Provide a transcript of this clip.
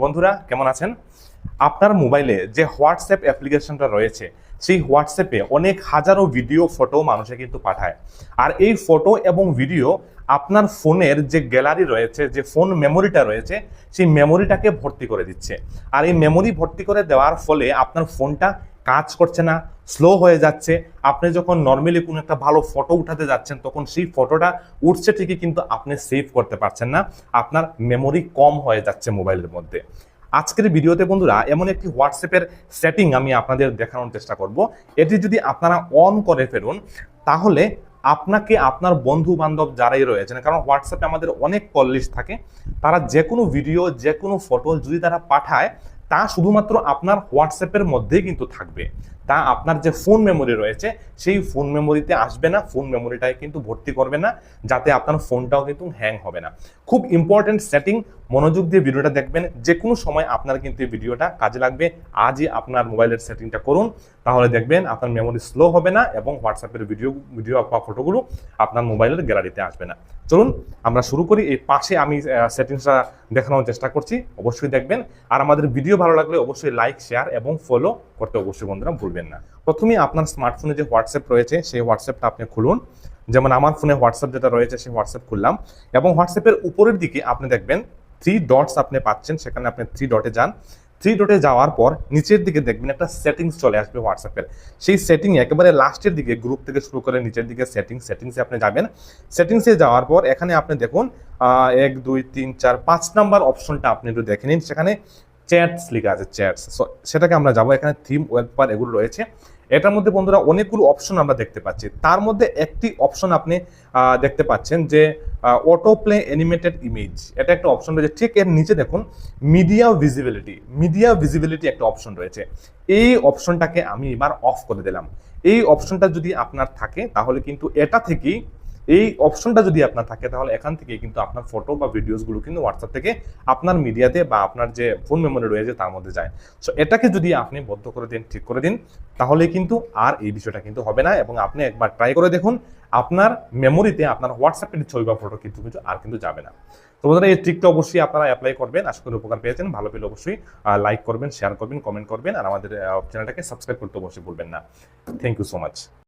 বন্ধুরা কেমন আছেন? আপনার মোবাইলে যে হোয়াটসঅ্যাপ অ্যাপ্লিকেশনটা রয়েছে সেই হোয়াটসঅ্যাপে অনেক হাজারো ভিডিও ফটো মানুষে কিন্তু পাঠায়। আর এই ফটো এবং ভিডিও আপনার ফোনের যে গ্যালারি রয়েছে, যে ফোন মেমোরিটা রয়েছে, সেই মেমোরিটাকে ভর্তি করে দিচ্ছে। আর এই মেমোরি ভর্তি করে দেওয়ার ফলে আপনার ফোনটা কাজ করছে না, স্লো হয়ে যাচ্ছে। আপনি যখন নর্মালি কোনো একটা ভালো ফটো উঠাতে যাচ্ছেন তখন সেই ফটোটা উঠছে ঠিকই, কিন্তু আপনি সেভ করতে পারছেন না, আপনার মেমোরি কম হয়ে যাচ্ছে মোবাইলের মধ্যে। আজকের ভিডিওতে বন্ধুরা এমন একটি হোয়াটসঅ্যাপের সেটিং আমি আপনাদের দেখানোর চেষ্টা করব। এটি যদি আপনারা অন করে ফেলুন তাহলে আপনাকে আপনার বন্ধু বান্ধব যারাই রয়েছেন, কারণ হোয়াটসঅ্যাপে আমাদের অনেক কল লিস্ট থাকে, তারা যে কোনো ভিডিও যে কোনো ফটো যদি তারা পাঠায় তা শুধুমাত্র আপনার হোয়াটসঅ্যাপের মধ্যেই কিন্তু থাকবে। তা আপনার যে ফোন মেমোরি রয়েছে সেই ফোন মেমোরিতে আসবে না, ফোন মেমোরিটাই কিন্তু ভর্তি করবে না, যাতে আপনার ফোনটাও কিন্তু হ্যাং হবে না। খুব ইম্পর্টেন্ট সেটিং, মনোযোগ দিয়ে ভিডিওটা দেখবেন, যে কোনো সময় আপনার কিন্তু এই ভিডিওটা কাজে লাগবে। আজই আপনার মোবাইলের সেটিংটা করুন, তাহলে দেখবেন আপনার মেমোরি স্লো হবে না এবং হোয়াটসঅ্যাপের ভিডিও বা ফটোগুলো আপনার মোবাইলের গ্যালারিতে আসবে না। চলুন আমরা শুরু করি। এই পাশে আমি সেটিংসটা দেখানোর চেষ্টা করছি, অবশ্যই দেখবেন। আর আমাদের ভিডিও ভালো লাগলে অবশ্যই লাইক, শেয়ার এবং ফলো করতে অবশ্যই বন্ধুরা ভুলবেন না। প্রথমে আপনার স্মার্টফোনে যে হোয়াটসঅ্যাপ রয়েছে সেই হোয়াটসঅ্যাপটা আপনি খুলুন। যেমন আমার ফোনে হোয়াটসঅ্যাপ যেটা রয়েছে সেই হোয়াটসঅ্যাপ খুললাম, এবং হোয়াটসঅ্যাপের উপরের দিকে আপনি দেখবেন 3 ডটস আপনি পাচ্ছেন, সেখানে আপনি 3 ডটে যান। 3 ডটে যাওয়ার পর নিচের দিকে দেখবেন একটা সেটিংস চলে আসবে হোয়াটসঅ্যাপের। সেই সেটিং একেবারে লাস্টের দিকে, গ্রুপ থেকে শুরু করে নিচের দিকে সেটিংসে আপনি যাবেন। সেটিংসে যাওয়ার পর এখানে আপনি দেখুন 1 2 3 4 5 নাম্বার অপশনটা আপনি একটু দেখে নিন, সেখানে চ্যাটস লেখা আছে, চ্যাটস। সো সেটাকে আমরা যাবো, এখানে থিম, ওয়ালপেপার এগুলো রয়েছে। এটার মধ্যে বন্ধুরা অনেকগুলো অপশন আমরা দেখতে পাচ্ছি। তার মধ্যে একটি অপশন আপনি দেখতে পাচ্ছেন যে অটো প্লে অ্যানিমেটেড ইমেজ, এটা একটা অপশন রয়েছে। ঠিক এর নিচে দেখুন মিডিয়া ভিজিবিলিটি একটা অপশন রয়েছে। এই অপশনটাকে আমি এবার অফ করে দিলাম। এই অপশনটা যদি আপনার থাকে তাহলে কিন্তু এটা থেকেই, এই অপশনটা যদি আপনার থাকে তাহলে এখান থেকে কিন্তু আপনার ফটো বা ভিডিওসগুলো কিন্তু হোয়াটসঅ্যাপ থেকে আপনার মিডিয়াতে বা আপনার যে ফোন মেমোরি রয়েছে তার মধ্যে যায়। সো এটাকে যদি আপনি বন্ধ করে দিন, ঠিক করে দিন, তাহলে কিন্তু আর এই বিষয়টা কিন্তু হবে না। এবং আপনি একবার ট্রাই করে দেখুন, আপনার মেমোরিতে আপনার হোয়াটসঅ্যাপের ছবি বা ফটো কিন্তু আর কিন্তু যাবে না। তো বন্ধুরা এই ট্রিকটা অবশ্যই আপনারা অ্যাপ্লাই করবেন। আশা করি উপকার পেয়েছেন। ভালো পেলে অবশ্যই লাইক করবেন, শেয়ার করবেন, কমেন্ট করবেন, আর আমাদের চ্যানেলটাকে সাবস্ক্রাইব করতে অবশ্যই ভুলবেন না। Thank you so much.